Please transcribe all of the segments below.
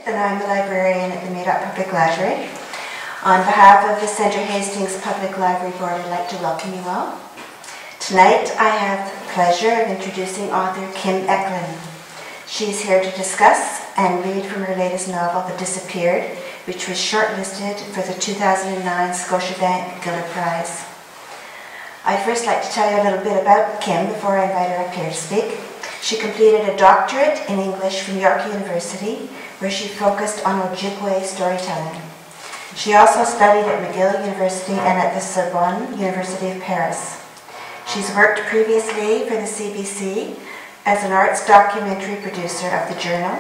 And I'm the librarian at the Madoc Public Library. On behalf of the Centre Hastings Public Library Board, I'd like to welcome you all. Tonight I have the pleasure of introducing author Kim Echlin. She is here to discuss and read from her latest novel, The Disappeared, which was shortlisted for the 2009 Scotiabank Giller Prize. I'd first like to tell you a little bit about Kim before I invite her up here to speak. She completed a doctorate in English from York University, where she focused on Ojibwe storytelling. She also studied at McGill University and at the Sorbonne University of Paris. She's worked previously for the CBC as an arts documentary producer of the Journal.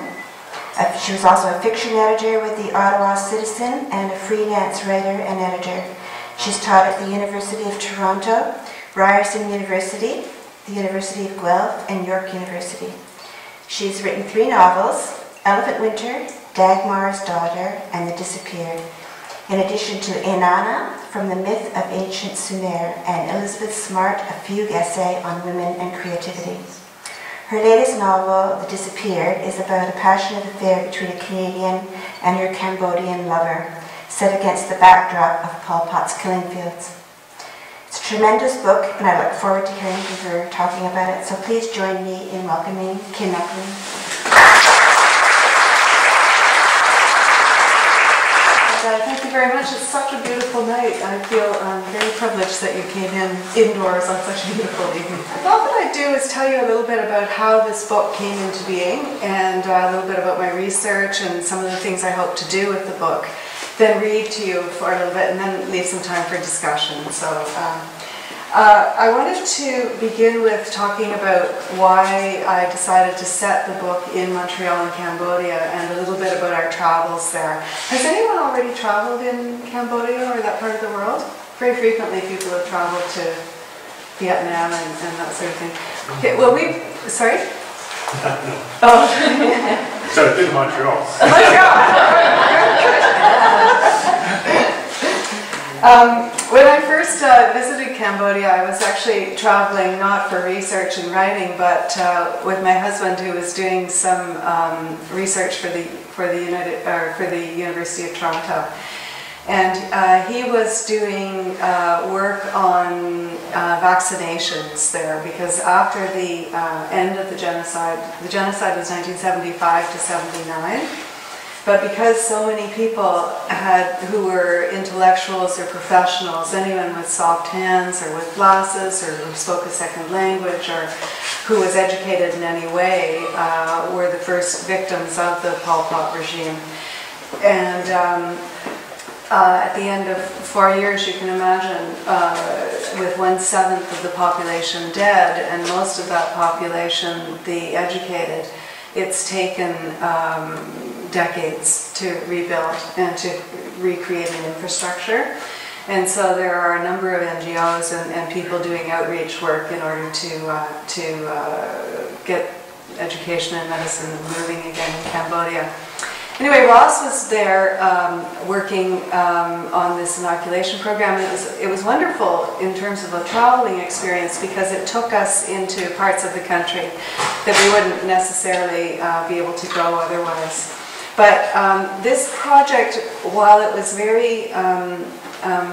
She was also a fiction editor with the Ottawa Citizen and a freelance writer and editor. She's taught at the University of Toronto, Ryerson University, the University of Guelph, and York University. She's written 3 novels, Elephant Winter, Dagmar's Daughter, and The Disappeared, in addition to Inanna, From the Myth of Ancient Sumer, and Elizabeth Smart, a fugue essay on women and creativity. Her latest novel, The Disappeared, is about a passionate affair between a Canadian and her Cambodian lover, set against the backdrop of Pol Pot's killing fields. It's a tremendous book, and I look forward to hearing from her talking about it, so please join me in welcoming Kim Echlin. Thank you very much. It's such a beautiful night. I feel very privileged that you came in indoors on such a beautiful evening. I thought what I'd do is tell you a little bit about how this book came into being, and a little bit about my research and some of the things I hope to do with the book. Then read to you for a little bit, and then leave some time for discussion. So I wanted to begin with talking about why I decided to set the book in Montreal and Cambodia, and a little bit about our travels there. Has anyone already traveled in Cambodia or that part of the world? Very frequently people have traveled to Vietnam and that sort of thing. Okay, well sorry? Oh. So it's in Montreal. When I first visited Cambodia, I was actually traveling not for research and writing, but with my husband, who was doing some research for the University of Toronto, and he was doing work on vaccinations there, because after the end of the genocide was 1975 to 79. But because so many people who were intellectuals or professionals, anyone with soft hands or with glasses or who spoke a second language or who was educated in any way, were the first victims of the Pol Pot regime. And at the end of 4 years, you can imagine, with 1/7 of the population dead, and most of that population the educated, it's taken decades to rebuild and to recreate an infrastructure. And so there are a number of NGOs and people doing outreach work in order to get education and medicine moving again in Cambodia. Anyway, Ross was there working on this inoculation program, and it was wonderful in terms of a traveling experience, because it took us into parts of the country that we wouldn't necessarily be able to go otherwise. But this project, while it was very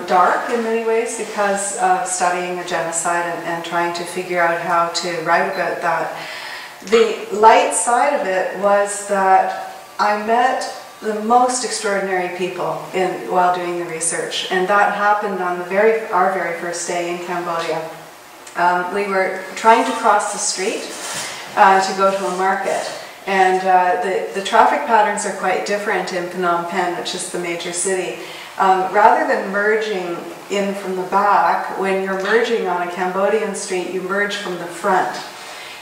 dark in many ways because of studying a genocide and trying to figure out how to write about that, the light side of it was that I met the most extraordinary people while doing the research, and that happened on our very first day in Cambodia. We were trying to cross the street to go to a market, and the traffic patterns are quite different in Phnom Penh, which is the major city. Rather than merging in from the back, when you're merging on a Cambodian street, you merge from the front.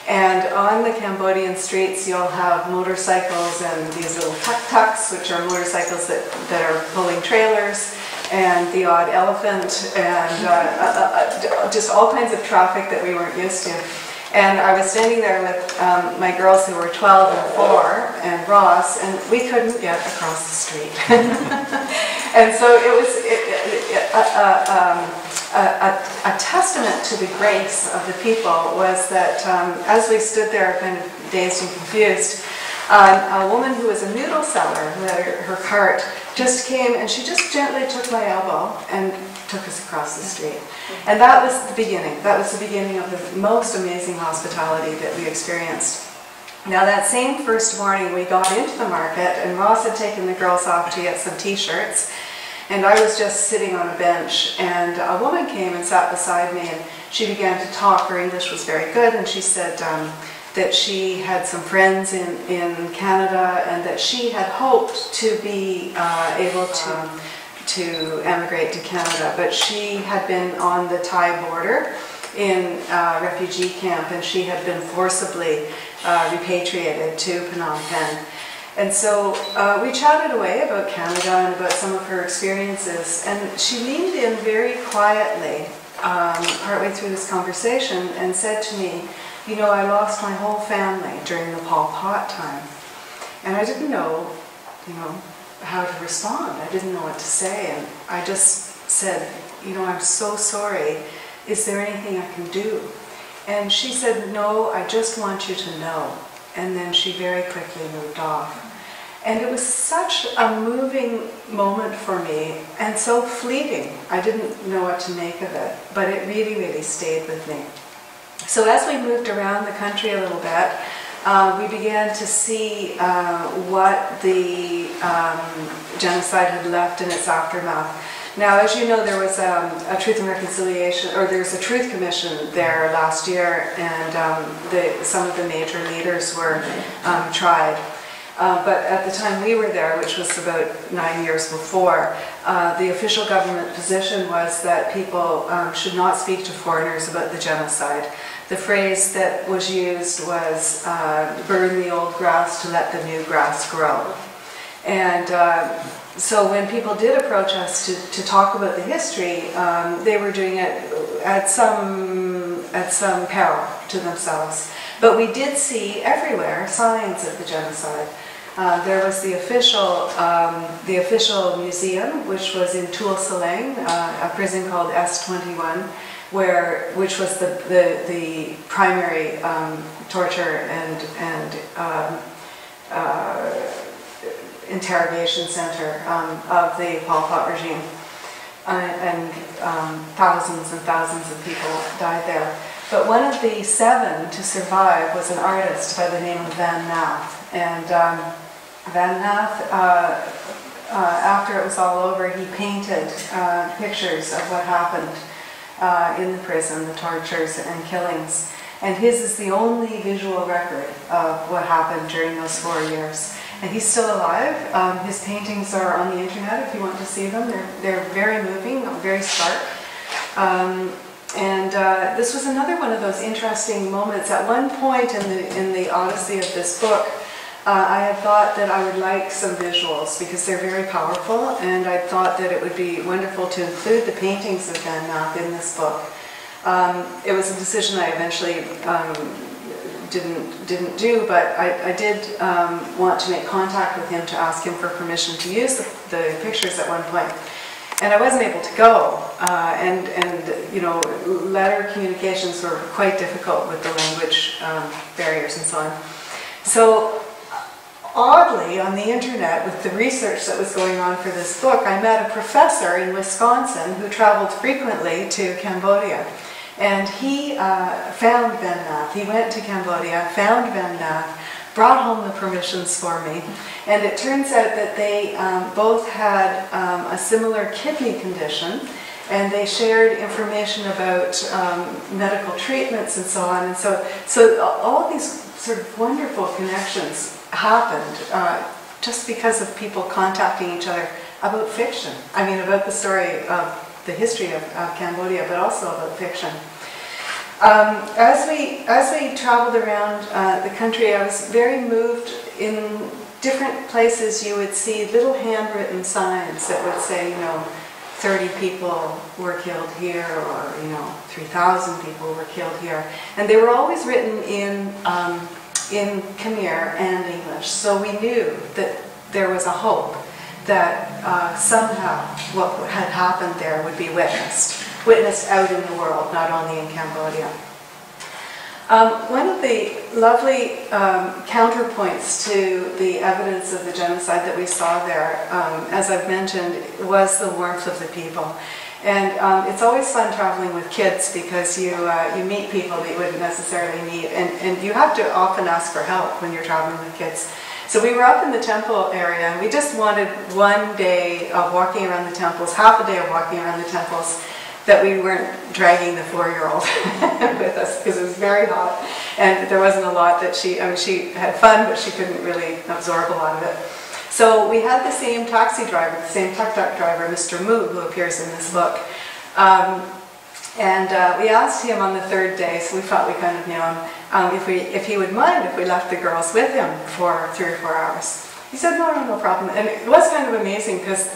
And on the Cambodian streets, you'll have motorcycles and these little tuk-tuks, which are motorcycles that are pulling trailers, and the odd elephant, and just all kinds of traffic that we weren't used to. And I was standing there with my girls who were 12 and 4, and Ross, and we couldn't get across the street. And so it was a testament to the grace of the people was that as we stood there kind of dazed and confused, A woman who was a noodle seller, who had her cart, just came and she just gently took my elbow and took us across the street. And that was the beginning. That was the beginning of the most amazing hospitality that we experienced. Now that same first morning we got into the market and Ross had taken the girls off to get some t-shirts and I was just sitting on a bench and a woman came and sat beside me and she began to talk. Her English was very good and she said that she had some friends in Canada and that she had hoped to be able to emigrate to Canada, but she had been on the Thai border in a refugee camp and she had been forcibly repatriated to Phnom Penh. And so we chatted away about Canada and about some of her experiences, and she leaned in very quietly partway through this conversation and said to me, you know, I lost my whole family during the Pol Pot time. And I didn't know, you know, how to respond. I didn't know what to say, and I just said, you know, I'm so sorry. Is there anything I can do? And she said, no, I just want you to know. And then she very quickly moved off. And it was such a moving moment for me, and so fleeting. I didn't know what to make of it, but it really, really stayed with me. So as we moved around the country a little bit, we began to see what the genocide had left in its aftermath. Now, as you know, there was a Truth and Reconciliation, or there's a Truth Commission there last year, and some of the major leaders were tried. But at the time we were there, which was about 9 years before, the official government position was that people should not speak to foreigners about the genocide. The phrase that was used was, burn the old grass to let the new grass grow. And so when people did approach us to talk about the history, they were doing it at some peril to themselves. But we did see everywhere signs of the genocide. There was the official museum, which was in Tuol Sleng, a prison called S21, which was the primary torture and interrogation center of the Pol Pot regime, and thousands and thousands of people died there. But one of the 7 to survive was an artist by the name of Van Nath. And Van Nath, after it was all over, he painted pictures of what happened in the prison, the tortures and killings. And his is the only visual record of what happened during those 4 years. And he's still alive. His paintings are on the internet if you want to see them. They're very moving, very stark. This was another one of those interesting moments. At one point in the odyssey of this book, I had thought that I would like some visuals because they're very powerful, and I thought that it would be wonderful to include the paintings of Van Nath in this book. It was a decision I eventually didn't do, but I did want to make contact with him to ask him for permission to use the pictures at one point. And I wasn't able to go, and you know, letter communications were quite difficult with the language barriers and so on. So oddly, on the internet, with the research that was going on for this book, I met a professor in Wisconsin who traveled frequently to Cambodia. And he found Van Nath. He went to Cambodia, found Van Nath, brought home the permissions for me, and it turns out that they both had a similar kidney condition, and they shared information about medical treatments and so on. And so all of these sort of wonderful connections happened just because of people contacting each other about fiction. I mean, about the story of the history of Cambodia, but also about fiction. As we traveled around the country, I was very moved. In different places you would see little handwritten signs that would say, you know, 30 people were killed here, or, you know, 3,000 people were killed here. And they were always written in Khmer and English. So we knew that there was a hope that somehow what had happened there would be witnessed out in the world, not only in Cambodia. One of the lovely counterpoints to the evidence of the genocide that we saw there, as I've mentioned, was the warmth of the people. And it's always fun traveling with kids because you meet people that you wouldn't necessarily meet, and you have to often ask for help when you're traveling with kids. So we were up in the temple area, and we just wanted one day of walking around the temples, half a day of walking around the temples, that we weren't dragging the 4-year-old with us because it was very hot, and there wasn't a lot that she had fun, but she couldn't really absorb a lot of it. So we had the same taxi driver, the same tuk-tuk driver, Mr. Moo, who appears in this book. We asked him on the 3rd day, so we thought we kind of knew him, if he would mind if we left the girls with him for 3 or 4 hours. He said, no problem. And it was kind of amazing because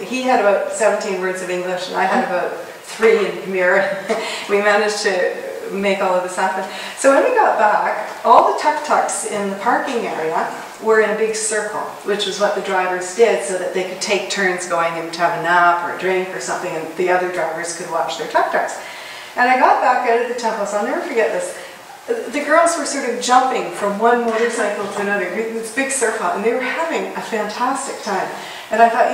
he had about 17 words of English and I had about 3 in Khmer. We managed to make all of this happen. So when we got back, all the tuk-tuks in the parking area were in a big circle, which is what the drivers did so that they could take turns going and to have a nap or a drink or something, and the other drivers could watch their tuk-tuks. And I got back out of the temple, so I'll never forget this. The girls were sort of jumping from one motorcycle to another, this big circle, and they were having a fantastic time. And I thought,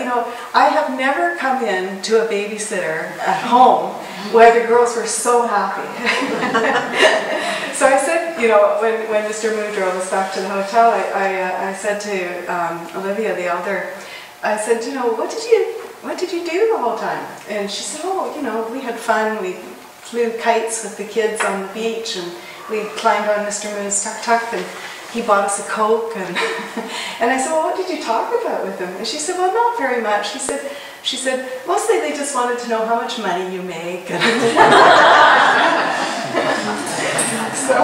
I have never come in to a babysitter at home where the girls were so happy. So I said, when Mr. Moo drove us back to the hotel, I said to Olivia, the elder, I said, what did you do the whole time? And she said, we had fun. We flew kites with the kids on the beach, and we climbed on Mr. Moo's tuk-tuk, and he bought us a Coke, and I said, well, what did you talk about with him? And she said, well, not very much. She said, mostly they just wanted to know how much money you make. So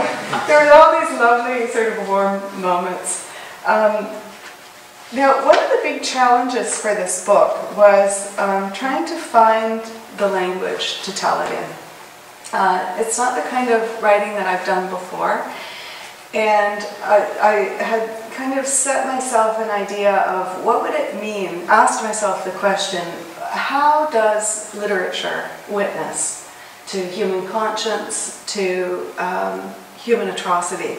there were all these lovely sort of warm moments. Now, one of the big challenges for this book was trying to find the language to tell it in. It's not the kind of writing that I've done before, and I had kind of set myself an idea of what would it mean, asked myself the question, how does literature witness to human conscience, to human atrocity?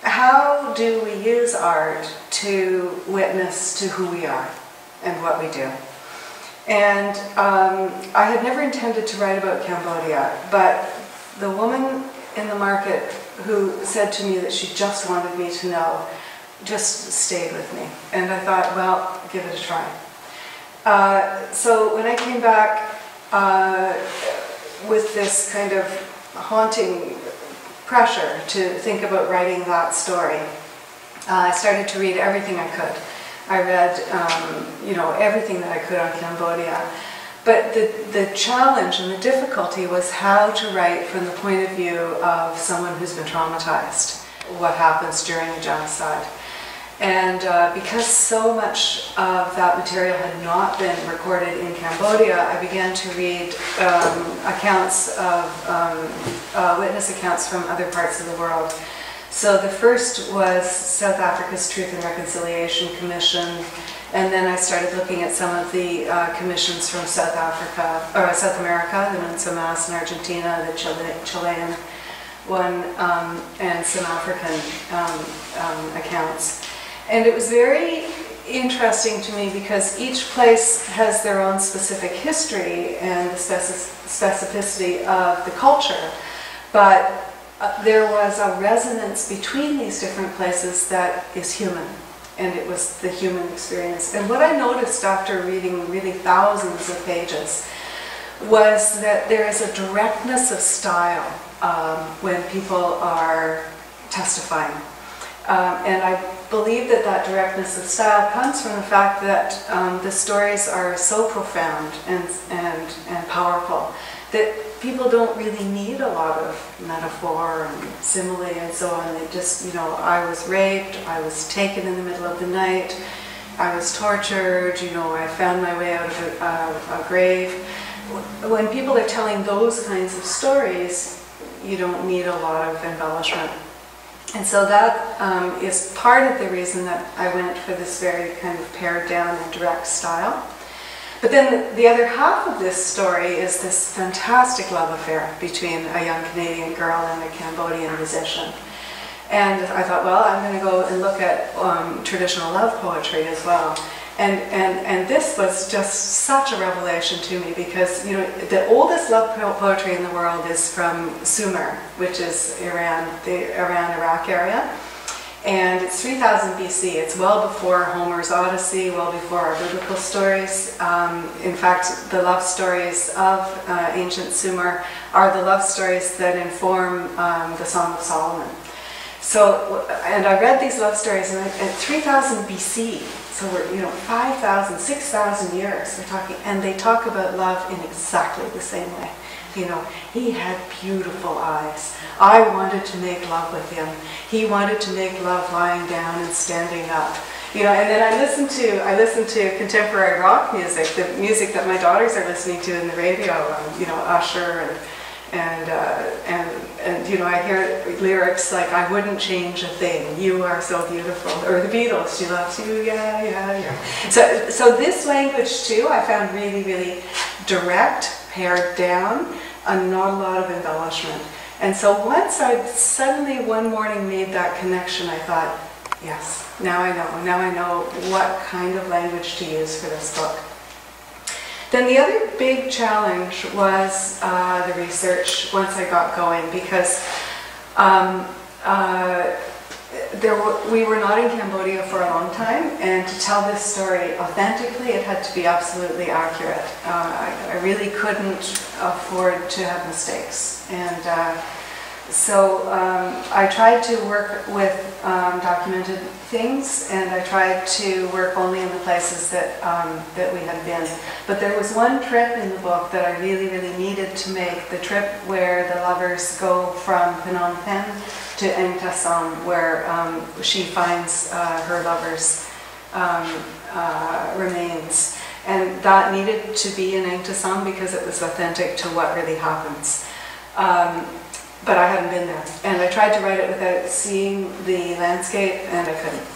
How do we use art to witness to who we are and what we do? And I had never intended to write about Cambodia, but the woman in the market who said to me that she just wanted me to know just stayed with me. And I thought, well, give it a try. So when I came back with this kind of haunting pressure to think about writing that story, I started to read everything I could. I read, everything that I could on Cambodia. But the challenge and the difficulty was how to write from the point of view of someone who's been traumatized, what happens during a genocide. And because so much of that material had not been recorded in Cambodia, I began to read accounts of, witness accounts from other parts of the world. So the first was South Africa's Truth and Reconciliation Commission, and then I started looking at some of the commissions from South America, the ones from Mass in Argentina, the Chilean one, and some African accounts. And it was very interesting to me because each place has their own specific history and the specificity of the culture, but there was a resonance between these different places that is human, and it was the human experience. And what I noticed after reading really thousands of pages was that there is a directness of style when people are testifying. And I believe that that directness of style comes from the fact that the stories are so profound and powerful that people don't really need a lot of metaphor and simile and so on. They just, I was raped, I was taken in the middle of the night, I was tortured, I found my way out of a grave. When people are telling those kinds of stories, you don't need a lot of embellishment. And so that is part of the reason that I went for this very kind of pared down and direct style. But then the other half of this story is this fantastic love affair between a young Canadian girl and a Cambodian musician. And I thought, well, I'm going to go and look at traditional love poetry as well. And this was just such a revelation to me because, you know, the oldest love poetry in the world is from Sumer, which is Iran, the Iran-Iraq area. And it's 3000 BC. It's well before Homer's Odyssey, well before our biblical stories. In fact, the love stories of ancient Sumer are the love stories that inform the Song of Solomon. So, and I read these love stories at 3000 BC. So we're, you know, 5,000, 6,000 years we're talking, and they talk about love in exactly the same way. You know, he had beautiful eyes. I wanted to make love with him. He wanted to make love lying down and standing up. You know, and then I listen to contemporary rock music, the music that my daughters are listening to in the radio. You know, Usher and you know, I hear lyrics like, I wouldn't change a thing, you are so beautiful, or the Beatles, she loves you, yeah, yeah, yeah. So this language too, I found really, really direct, pared down, and not a lot of embellishment. And so once I suddenly one morning made that connection, I thought, yes, now I know what kind of language to use for this book. Then the other big challenge was the research once I got going, because we were not in Cambodia for a long time, and to tell this story authentically, it had to be absolutely accurate. I really couldn't afford to have mistakes. And so I tried to work with documented things, and I tried to work only in the places that we had been. But there was one trip in the book that I really, really needed to make, the trip where the lovers go from Phnom Penh to Eng Tasam, where she finds her lover's remains. And that needed to be in Eng Tasam because it was authentic to what really happens. But I hadn't been there. And I tried to write it without seeing the landscape, and I couldn't.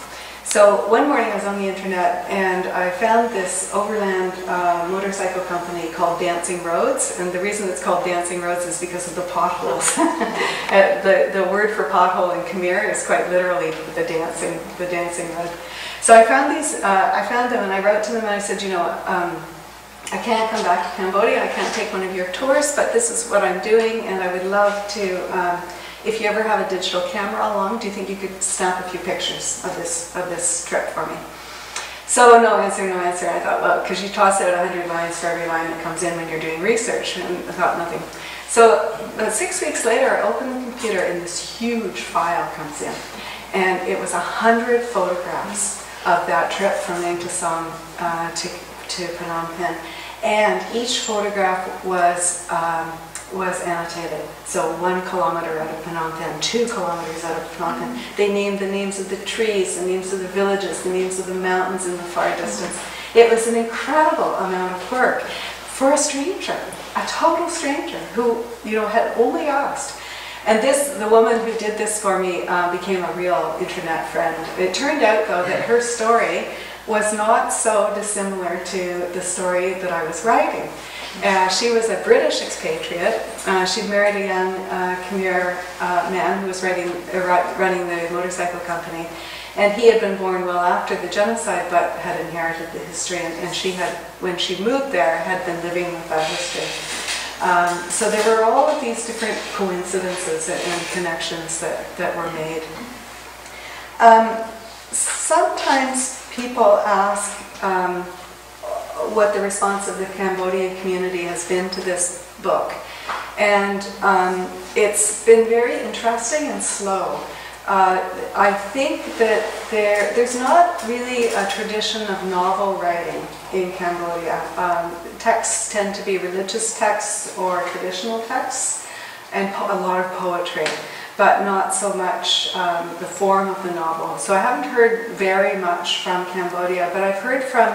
So one morning I was on the internet, and I found this overland motorcycle company called Dancing Roads. And the reason it's called Dancing Roads is because of the potholes. The word for pothole in Khmer is quite literally the dancing road. So I found them, and I wrote to them, and I said, you know, I can't come back to Cambodia, I can't take one of your tours, but this is what I'm doing, and I would love to, if you ever have a digital camera along, do you think you could snap a few pictures of this trip for me? So no answer. I thought, well, because you toss out 100 lines for every line that comes in when you're doing research, and I thought nothing. So 6 weeks later, I open the computer, and this huge file comes in, and it was 100 photographs of that trip from Eng Tasam to Phnom Penh. And each photograph was annotated. So 1 kilometer out of Phnom Penh, 2 kilometers out of Phnom Penh. They named the names of the trees, the names of the villages, the names of the mountains in the far distance. It was an incredible amount of work for a stranger, a total stranger who, you know, had only asked. And the woman who did this for me became a real internet friend. It turned out, though, that her story was not so dissimilar to the story that I was writing. She was a British expatriate. She'd married a young Khmer man who was running the motorcycle company. And he had been born well after the genocide, but had inherited the history. And she had, when she moved there, had been living with that history. So there were all of these different coincidences and connections that were made. Sometimes people ask what the response of the Cambodian community has been to this book. And it's been very interesting and slow. I think that there's not really a tradition of novel writing in Cambodia. Texts tend to be religious texts or traditional texts, and a lot of poetry, but not so much the form of the novel. So I haven't heard very much from Cambodia, but I've heard from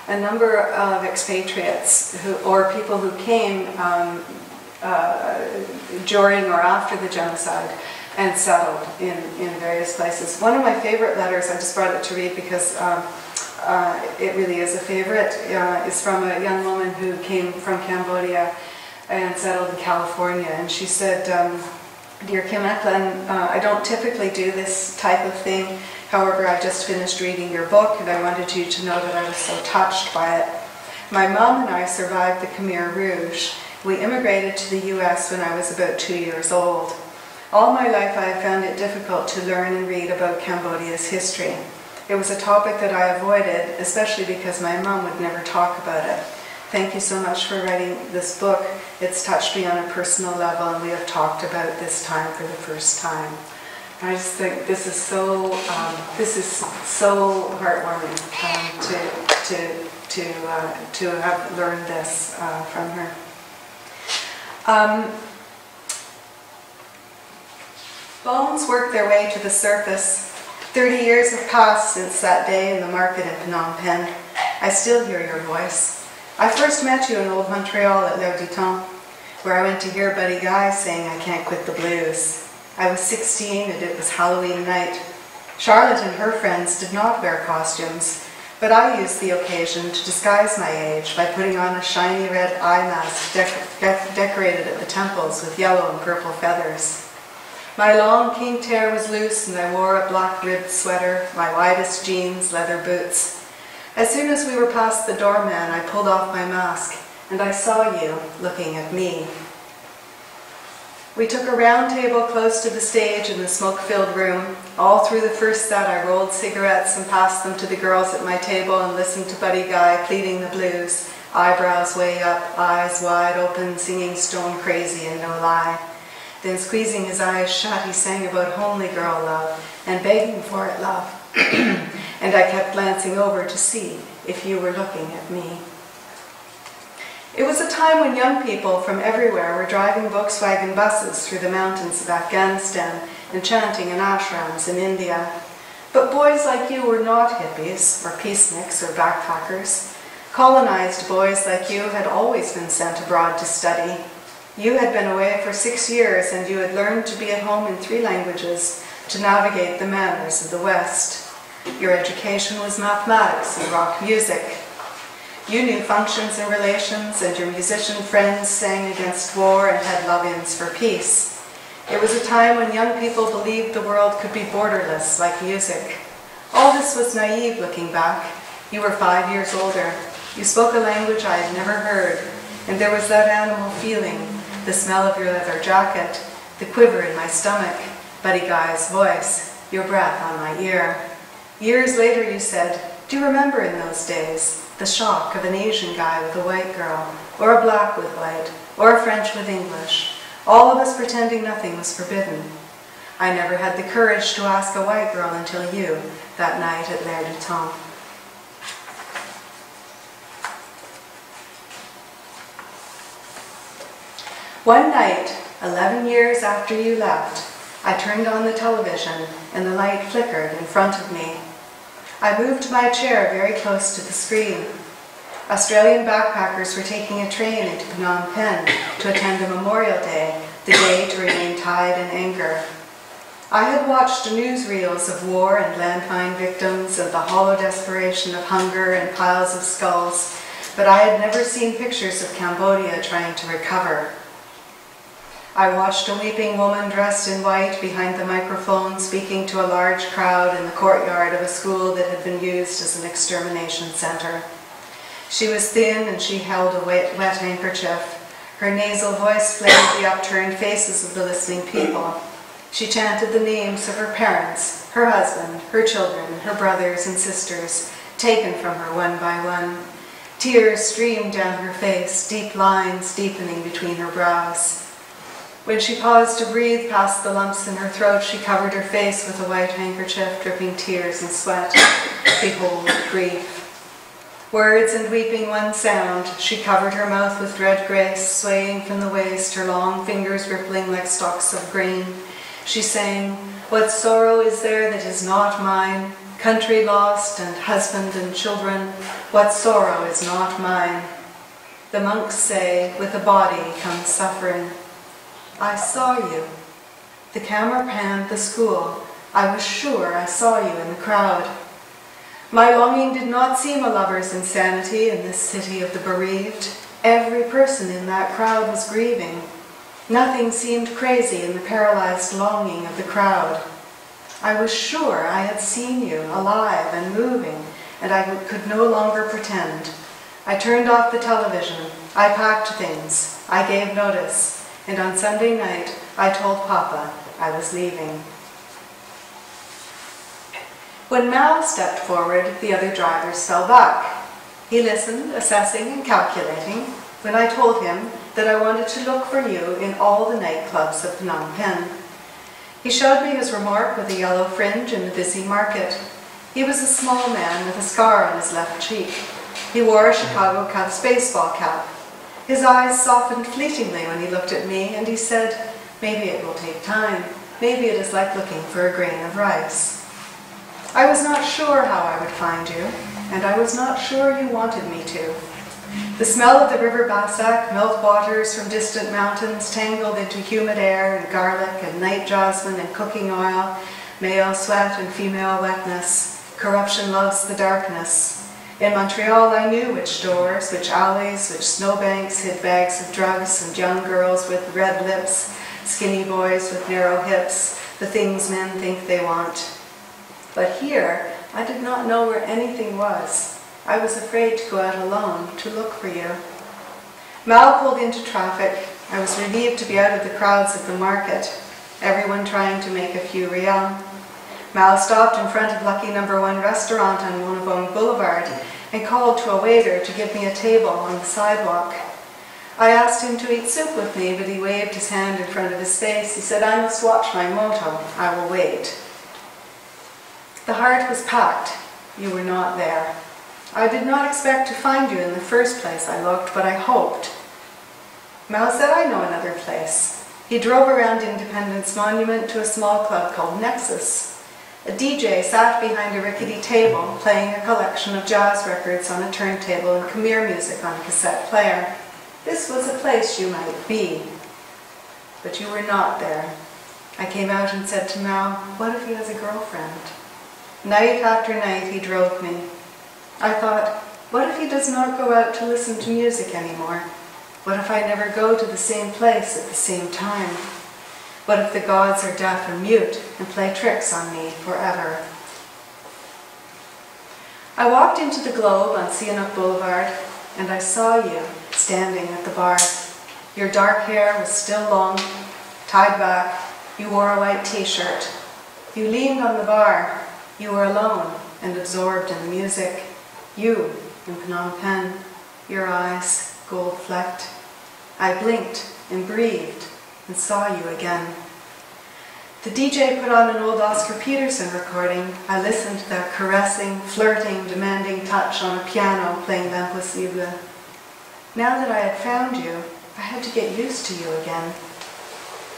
a number of expatriates or people who came during or after the genocide and settled in various places. One of my favorite letters, I just brought it to read because it really is a favorite. It's from a young woman who came from Cambodia and settled in California, and she said, "Dear Kim Echlin, I don't typically do this type of thing. However, I just finished reading your book and I wanted you to know that I was so touched by it. My mom and I survived the Khmer Rouge. We immigrated to the US when I was about 2 years old. All my life I have found it difficult to learn and read about Cambodia's history. It was a topic that I avoided, especially because my mom would never talk about it. Thank you so much for writing this book. It's touched me on a personal level, and we have talked about this time for the first time." I just think this is so heartwarming to have learned this from her. Bones work their way to the surface. 30 years have passed since that day in the market in Phnom Penh. I still hear your voice. I first met you in Old Montreal at L'Air du Temps, where I went to hear Buddy Guy saying I can't quit the blues. I was 16 and it was Halloween night. Charlotte and her friends did not wear costumes, but I used the occasion to disguise my age by putting on a shiny red eye mask decorated at the temples with yellow and purple feathers. My long kinked hair was loose and I wore a black ribbed sweater, my widest jeans, leather boots. As soon as we were past the doorman, I pulled off my mask and I saw you looking at me. We took a round table close to the stage in the smoke-filled room. All through the first set, I rolled cigarettes and passed them to the girls at my table and listened to Buddy Guy pleading the blues, eyebrows way up, eyes wide open, singing Stone Crazy and No Lie. Then squeezing his eyes shut, he sang about homely girl love and begging for it, love. And I kept glancing over to see if you were looking at me. It was a time when young people from everywhere were driving Volkswagen buses through the mountains of Afghanistan and chanting in ashrams in India. But boys like you were not hippies or peaceniks or backpackers. Colonized boys like you had always been sent abroad to study. You had been away for 6 years and you had learned to be at home in 3 languages to navigate the manners of the West. Your education was mathematics and rock music. You knew functions and relations, and your musician friends sang against war and had love-ins for peace. It was a time when young people believed the world could be borderless like music. All this was naive looking back. You were 5 years older. You spoke a language I had never heard, and there was that animal feeling, the smell of your leather jacket, the quiver in my stomach, Buddy Guy's voice, your breath on my ear. Years later you said, "Do you remember in those days? The shock of an Asian guy with a white girl, or a black with white, or a French with English, all of us pretending nothing was forbidden. I never had the courage to ask a white girl until you, that night at L'Air du Temps." One night, 11 years after you left, I turned on the television and the light flickered in front of me. I moved my chair very close to the screen. Australian backpackers were taking a train into Phnom Penh to attend a Memorial Day, the day to remain tied in anger. I had watched newsreels of war and landmine victims and the hollow desperation of hunger and piles of skulls, but I had never seen pictures of Cambodia trying to recover. I watched a weeping woman dressed in white behind the microphone speaking to a large crowd in the courtyard of a school that had been used as an extermination center. She was thin and she held a wet handkerchief. Her nasal voice flamed the upturned faces of the listening people. She chanted the names of her parents, her husband, her children, her brothers and sisters, taken from her one by one. Tears streamed down her face, deep lines deepening between her brows. When she paused to breathe past the lumps in her throat, she covered her face with a white handkerchief, dripping tears and sweat. Behold, grief. Words and weeping one sound, she covered her mouth with dread grace, swaying from the waist, her long fingers rippling like stalks of grain. She sang, "What sorrow is there that is not mine? Country lost and husband and children, what sorrow is not mine? The monks say, with the body comes suffering." I saw you. The camera panned the school. I was sure I saw you in the crowd. My longing did not seem a lover's insanity in this city of the bereaved. Every person in that crowd was grieving. Nothing seemed crazy in the paralyzed longing of the crowd. I was sure I had seen you alive and moving, and I could no longer pretend. I turned off the television. I packed things. I gave notice. And on Sunday night, I told Papa I was leaving. When Mal stepped forward, the other drivers fell back. He listened, assessing and calculating, when I told him that I wanted to look for you in all the nightclubs of Phnom Penh. He showed me his remark with a yellow fringe in the busy market. He was a small man with a scar on his left cheek. He wore a Chicago Cubs baseball cap. His eyes softened fleetingly when he looked at me, and he said, "Maybe it will take time. Maybe it is like looking for a grain of rice." I was not sure how I would find you, and I was not sure you wanted me to. The smell of the river Bassac, milk waters from distant mountains tangled into humid air and garlic and night jasmine and cooking oil, male sweat and female wetness. Corruption loves the darkness. In Montreal I knew which doors, which alleys, which snowbanks hid bags of drugs and young girls with red lips, skinny boys with narrow hips, the things men think they want. But here, I did not know where anything was. I was afraid to go out alone to look for you. Mal pulled into traffic. I was relieved to be out of the crowds at the market, everyone trying to make a few real. Mal stopped in front of Lucky No. 1 restaurant on Monavong Boulevard and called to a waiter to give me a table on the sidewalk. I asked him to eat soup with me, but he waved his hand in front of his face. He said, "I must watch my moto. I will wait." The heart was packed. You were not there. I did not expect to find you in the first place I looked, but I hoped. Mal said, "I know another place." He drove around Independence Monument to a small club called Nexus. A DJ sat behind a rickety table, playing a collection of jazz records on a turntable and Khmer music on a cassette player. This was a place you might be. But you were not there. I came out and said to Mal, "What if he has a girlfriend?" Night after night he drove me. I thought, what if he does not go out to listen to music anymore? What if I never go to the same place at the same time? What if the gods are deaf and mute and play tricks on me forever? I walked into the Globe on Sihanouk Boulevard, and I saw you standing at the bar. Your dark hair was still long, tied back. You wore a white t-shirt. You leaned on the bar. You were alone and absorbed in the music. You in Phnom Penh, your eyes gold-flecked. I blinked and breathed and saw you again. The DJ put on an old Oscar Peterson recording. I listened to that caressing, flirting, demanding touch on a piano playing L'Impossible. Now that I had found you, I had to get used to you again.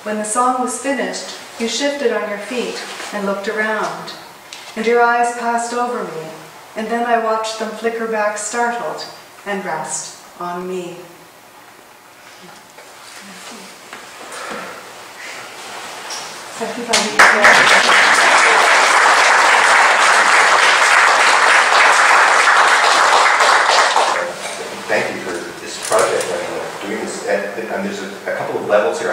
When the song was finished, you shifted on your feet and looked around, and your eyes passed over me, and then I watched them flicker back startled and rest on me. Thank you for this project and doing this. And there's a couple of levels here.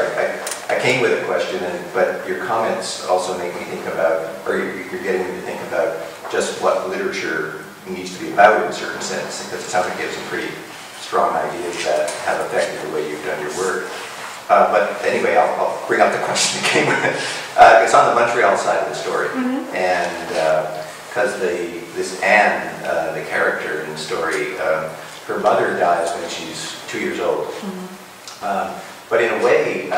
I came with a question, but your comments also make me think about, or you're getting me to think about just what literature needs to be about in a certain sense, because it sounds like you have some pretty strong ideas that have affected the way you've done your work. But anyway, I'll bring up the question that came with it. It's on the Montreal side of the story, and because this Anne, the character in the story, her mother dies when she's 2 years old. But in a way,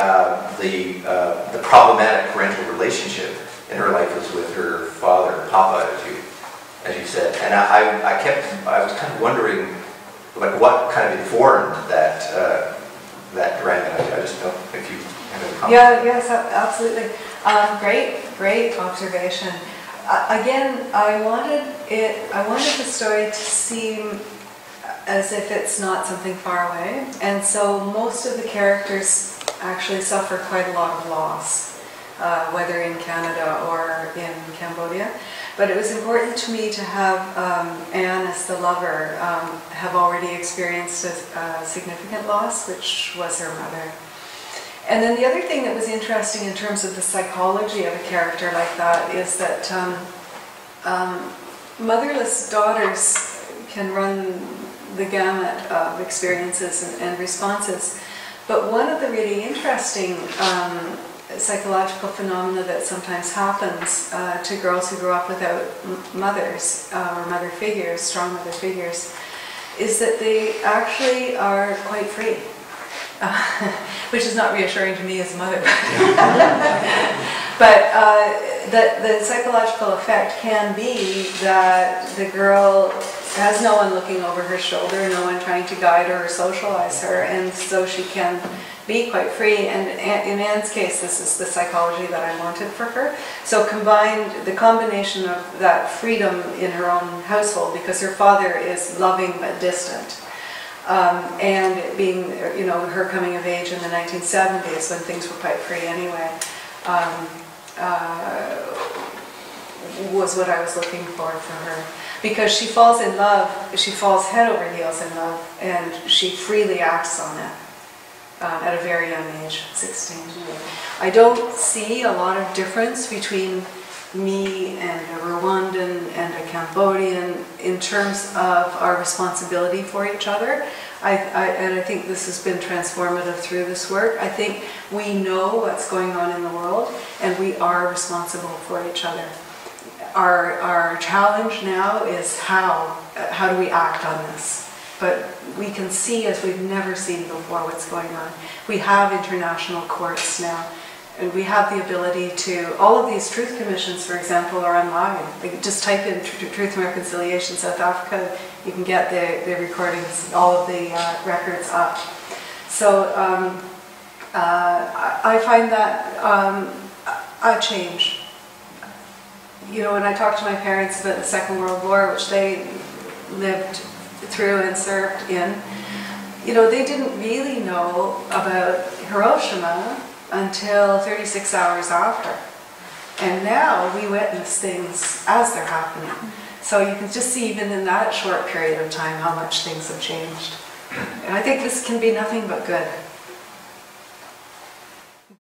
the problematic parental relationship in her life was with her father, Papa, as you said. And I was kind of wondering, like, what kind of informed that drama. I just don't know if you have any comments. Yeah, yes, absolutely. Great observation. Again, I wanted the story to seem as if it's not something far away, and so most of the characters actually suffer quite a lot of loss, whether in Canada or in Cambodia. But it was important to me to have Anne as the lover have already experienced a significant loss, which was her mother. And then the other thing that was interesting in terms of the psychology of a character like that is that motherless daughters can run the gamut of experiences and responses. But one of the really interesting psychological phenomena that sometimes happens to girls who grow up without mothers or mother figures, strong mother figures, is that they actually are quite free. Which is not reassuring to me as a mother. But the psychological effect can be that the girl has no one looking over her shoulder, no one trying to guide her or socialize her, and so she can be quite free. And in Anne's case, this is the psychology that I wanted for her. So the combination of that freedom in her own household, because her father is loving but distant, and it being, you know, her coming of age in the 1970s when things were quite free anyway, was what I was looking for her. Because she falls in love, she falls head over heels in love, and she freely acts on it at a very young age, 16. I don't see a lot of difference between me and a Rwandan and a Cambodian in terms of our responsibility for each other. And I think this has been transformative through this work. I think we know what's going on in the world, and we are responsible for each other. Our challenge now is how do we act on this? But we can see, as we've never seen before, what's going on. We have international courts now. And we have the ability to, all of these truth commissions, for example, are online. Like, just type in Truth and Reconciliation South Africa, you can get the recordings, all of the records up. So I find that a change. You know, when I talk to my parents about the Second World War, which they lived through and served in, you know, they didn't really know about Hiroshima until 36 hours after. And now we witness things as they're happening. So you can just see even in that short period of time how much things have changed. And I think this can be nothing but good.